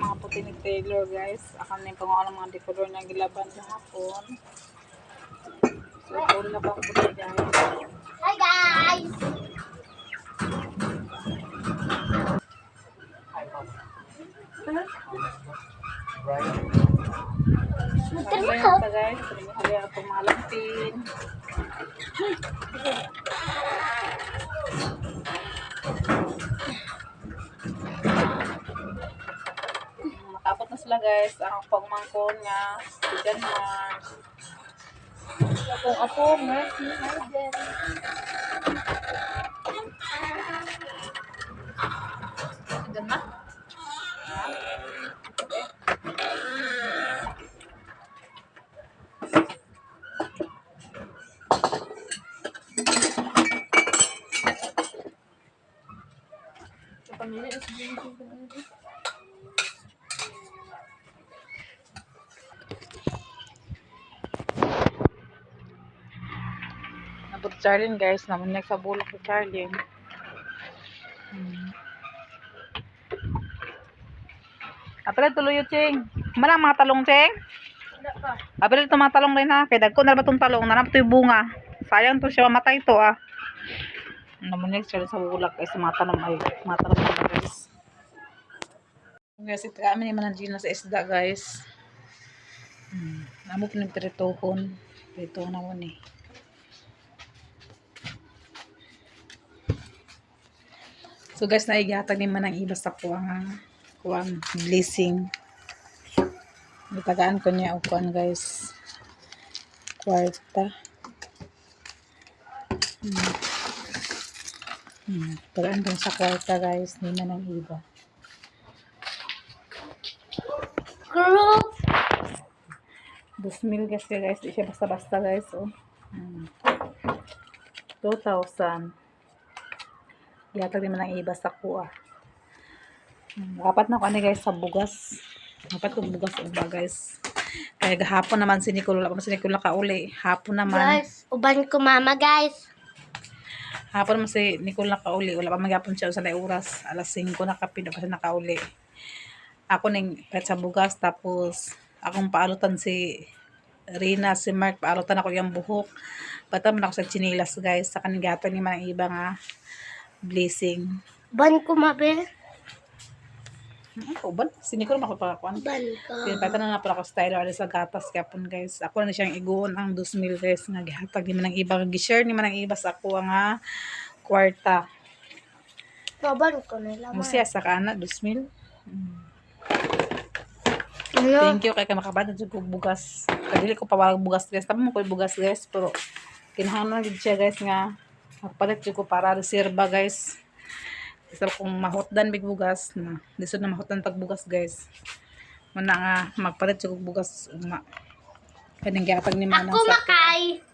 mga puti ni Taylor guys. Akan na yung pangalan mga decoder na gilaban sa hapon. So, puro na pang puti guys. Hi guys! Magkala yun pa guys. Hali ako malampin. Matapot na sila guys. Ang pagmangkon niya. Si Jan Mark. Ako, Mercy, Hayden. Jan Mark? Nabot Charlene guys, namunyak sa bulak si Charlene. Apel tuloy yung Ching. Manang mga talong Ching? Apel ito mga talong rin ha. Kaya dagko na ba itong talong? Nanap ito yung bunga. Sayang to siya mamatay ito ah. Namunyak siya sa bulak guys. Mga talong ay. Mga talong na guys. Guys, ito kami ni Manangina sa isda guys. Namo pinagtiritohon. Ito na mo ni. So guys, naigatag ni Manang iba sa kuwang blessing. Itagaan ko niya o kuwan guys. Kwarta. Tagaan ko sa kwarta guys ni Manang iba. Group! 2,000 guys. Di siya basta-basta guys. Oh. 2,000. Igatag ni Manang iba sa kuwa. Apat na ko ani guys sa bugas. Apat kong bugas ba guys. Kaya gahapon naman si Nicole. Wala pa si Nicole nakauli. Hapon naman. Guys, uban ko mama guys. Hapon naman si Nicole nakauli. Wala pa magyapon siya sa oras. Alas 5 nakapin. Kasi nakauli. Ako ning kahit sa bugas. Tapos akong paalutan si Rina, si Mark. Paalutan ako yung buhok. Bata man ako sa chinilas guys. Sa kanigatan ni Manang iba nga blessing. Uban ko mabe. Ako ba? Si Nicole makapakakuan. Uban ko. Pinapata na pala ako style alis sa gatas kapon guys. Ako na siyang iguon ang 2,000 guys nga gihatag ni Manang iba. Gi-share ni Manang iba sa ako nga kwarta. Uban ko nila. Musiya sa kana 2,000. Ano? Thank you kay makabata jud kog bugas. Kadili ko pawag bugas guys. Tama mo ko bugas guys pero kinahanglan gid siya guys nga magpalit jud ko para reserba guys. Gusto kong mahotdan big bugas na. Lisod na mahotdan pag bugas guys. Muna nga magpalit jud kog bugas uma. Kaning gihatag ni Manang Ako sa makay.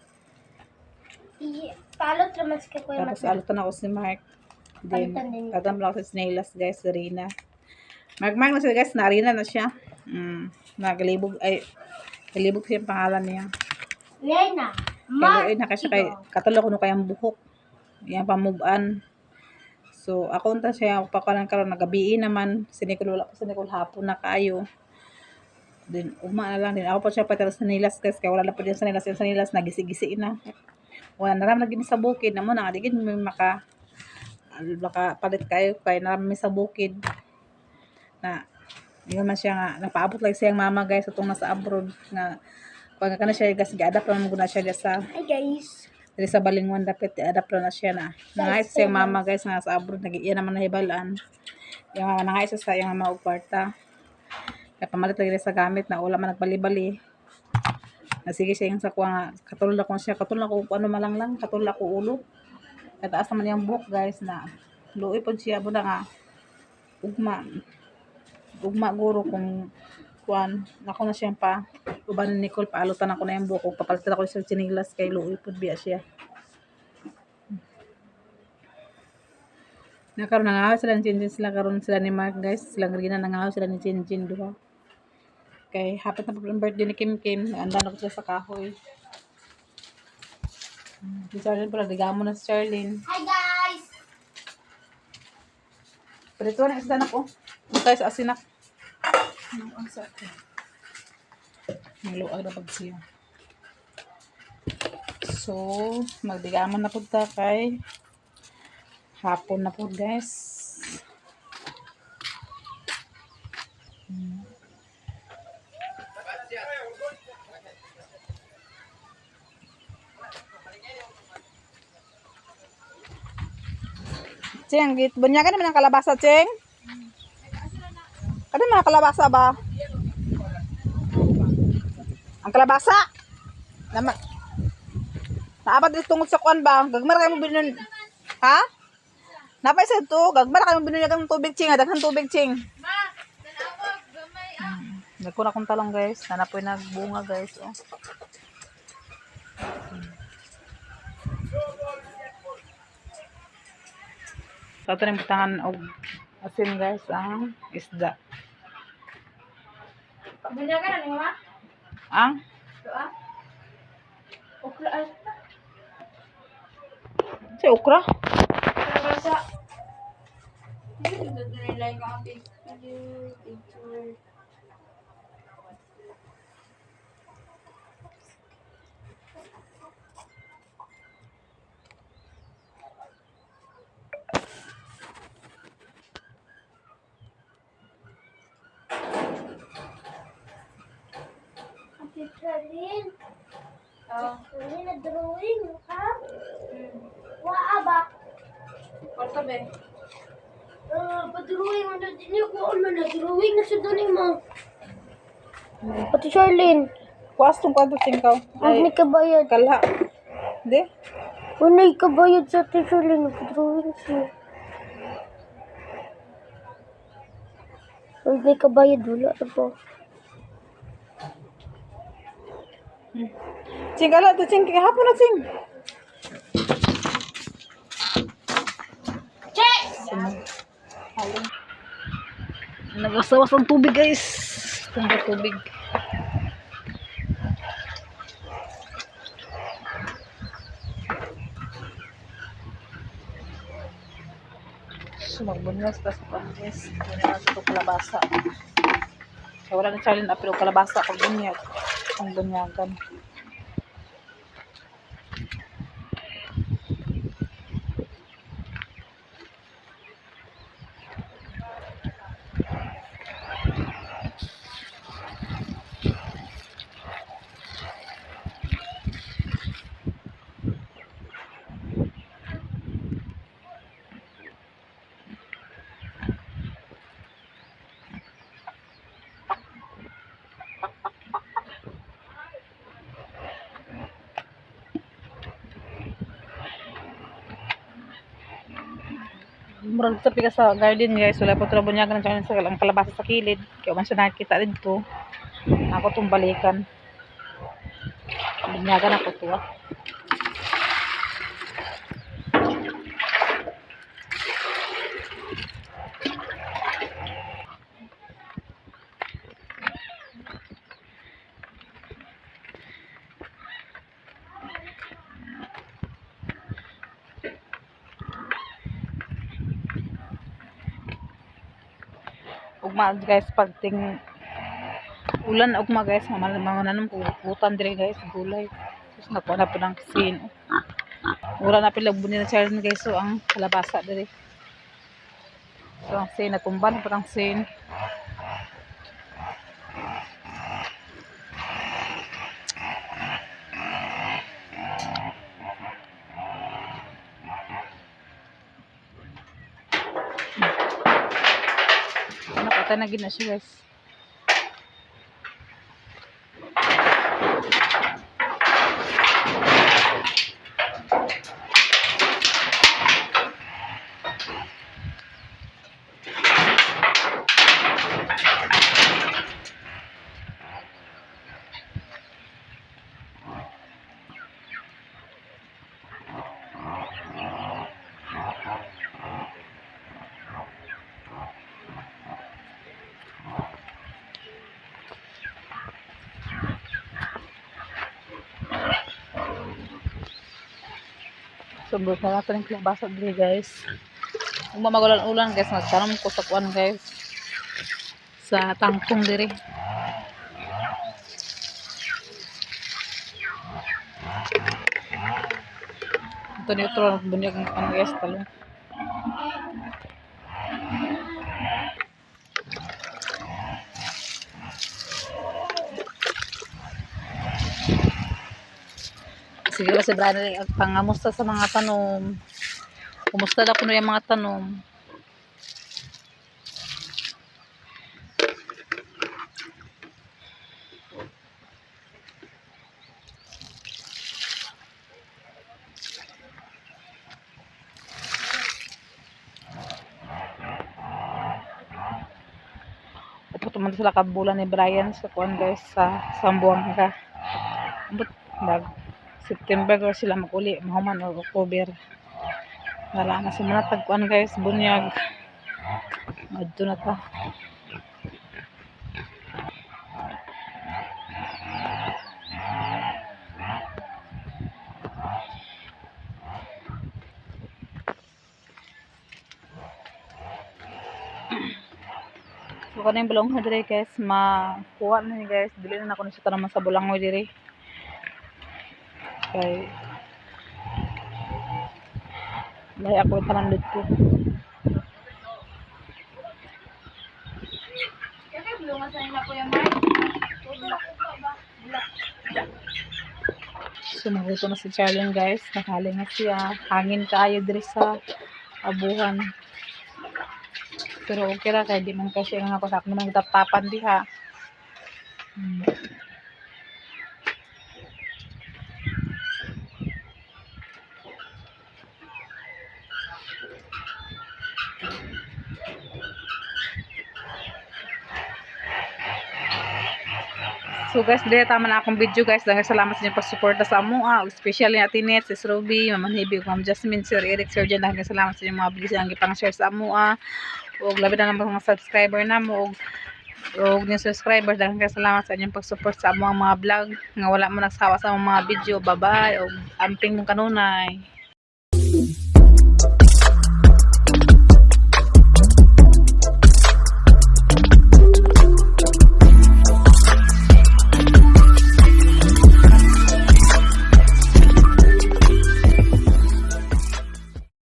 Palot naman si Kuya tapos Mata. alutan ako si Mark. Then, Alutan din. tatam lang ako sa Snailas guys, sa Rina. Mark na siya guys, narina na siya. Nagalibog, ay, galibog siya yung pangalan niya. Lena. Kaya na kasi kay, katulog ko no kayang buhok. Yan pamuban. So, ako unta siya, ako pa karon nagabiin naman. Si Nicole, wala pa si Nicole hapon na kayo. Then, uma na lang din. Ako pa siya patara sa Nilas guys, kaya wala na pa din sa Nilas. Yung sa Nilas, nagisi-gisi na. Wala na ram naging sa bukid na mo na digid may maka palit kayo kay narami sa bukid na yun man siya nga napaabot lang siyang mama guys itong nasa abroad nga pag kana siya gas gi-adapt lang muna siya sa Hi guys. diri sa Balingwan dapat i-adapt na siya na nangait siyang mama guys nga sa abroad nagiya naman nahibalaan yung mama nangait sa yung mama og kwarta kaya pamalit lagi sa gamit na wala man nagbali-bali. Sige siya yung sa kuha nga, katulad ko siya, katulad ko ano malang lang, katulad ko ulo. Kataas naman yung buhok guys na luoy po siya, muna nga, ugma guro kung kuhan, ako na siyang pa, uban ni Nicole, paalutan ako na yung buhok, papalitan ako sa chinilas kay luoy po biya siya. Nakaroon nangahaw sila ng Chin sila, karoon sila ni Mark guys, silang Rina nangahaw sila ni Chin duha. Okay, happy na pag birthday ni Kim Kim. Anda na ko sila sa kahoy. Si Charlene pala, digamo na si Charlene. Hi guys! Pero ito na isda na ko. Ito sa asinak. Ang sa akin. Magluag na pag siya. So, magdigaman na po ta kay hapon na po guys. Ceng, bunyagan naman ang kalabasa, Ceng. Kada man ang kalabasa ba? Ang kalabasa? Naman. Naapat dito tungod sa kuan ba? Gagmar kayo mo binun. Ha? Napay sa ito. Gagmar kayo mo binunyagan ng tubig, Ceng. Daghan tubig, Ceng. Nagkuna kong talong, guys. Nanapoy nagbunga, guys. Oh. Ito na yung butangan o asin, guys, ang isda. Bunyagan na ni mama? Ang? Doa? Okra ay. Si okra? Kalabasa. Dito nilay ka ang picture. Charlene. Charlene, nag-drawing ka? Waa ba? Kwarta ba? Pa-drawing mo na din ko. Ano na, drawing na sa doon mo. Pati Charlene. Kuwas tong kwanto, Ceng, ka. Huwag may kabayad. Kalha. Hindi? Huwag may kabayad sa ati Charlene. Pa-drawing siya. Huwag may kabayad. Wala na po. Ceng, kalha to, Ceng. Hapon na, Ceng. Check! Nagasawas ang tubig, guys. Tungkol tubig. So, magbunyas pa sa pangis. Bunyas ito kalabasa. So, wala na Charlene apil o kalabasa pag bunyag. Ang bunyagan. Murag sa pika sa garden, guys. Wala po ito na bunyagan ng Charlene sa ang kalabasa sa kilid. Kaya man siya nakikita dito. Ako itong balikan. Bunyagan ako ito, ah. Ugma, guys, pagting ulan ugma, guys, mamananong kutan dire, guys, gulay. Tapos nakuha na po ng sin. Wala na pila bunin na Charlene, guys. So ang kalabasa dire. So ang sin natumban pa ng sin. Nakatay na gina siya, guys. So, bukas na natin yung kalabasa dito, guys. Kung mamagulan-ulan, guys, magtanong ko sa kuwan, guys. sa tangkong dire. Ito dito bunyag ng guys talong. Sige ba si Brad pangamusta sa mga tanom. Kumusta daw kuno yung mga tanom? Upo tuman sila kabulan ni Brian sa kuan guys sa Sambuanga. But nag September or sila maguli mahuman o October. Wala na si mga tagkuan guys bunyag. Adto na ta. So kanang bulanghoy dire guys, makuha na ni guys. Dili na ako sa tanaman sa bulanghoy dire. Kay may ako tanan dito. Kaya bulungan sa nila Kuya Mark. Sumaguto na si Charlene guys. Nakaling na siya. Hangin kayo dire sa abuhan. Pero okay ra kay di man kasi nga ako sa naman tapapan diha. So guys, dili tama na akong video guys. Dahil salamat sa inyong pagsuporta sa amoa. Especially natin Net, Sis Ruby, Mama Hibi, Ma'am Jasmine, Sir Eric, Sir Jan. Dahil salamat sa inyong mga bilis ang ipang-share sa amoa. O labi na lang mga subscriber na mo. O yung subscribers. Dahil salamat sa inyong pagsupport sa amoa mga vlog. Nga wala mo nagsawa sa mga video. Bye-bye. O amping mong kanunay.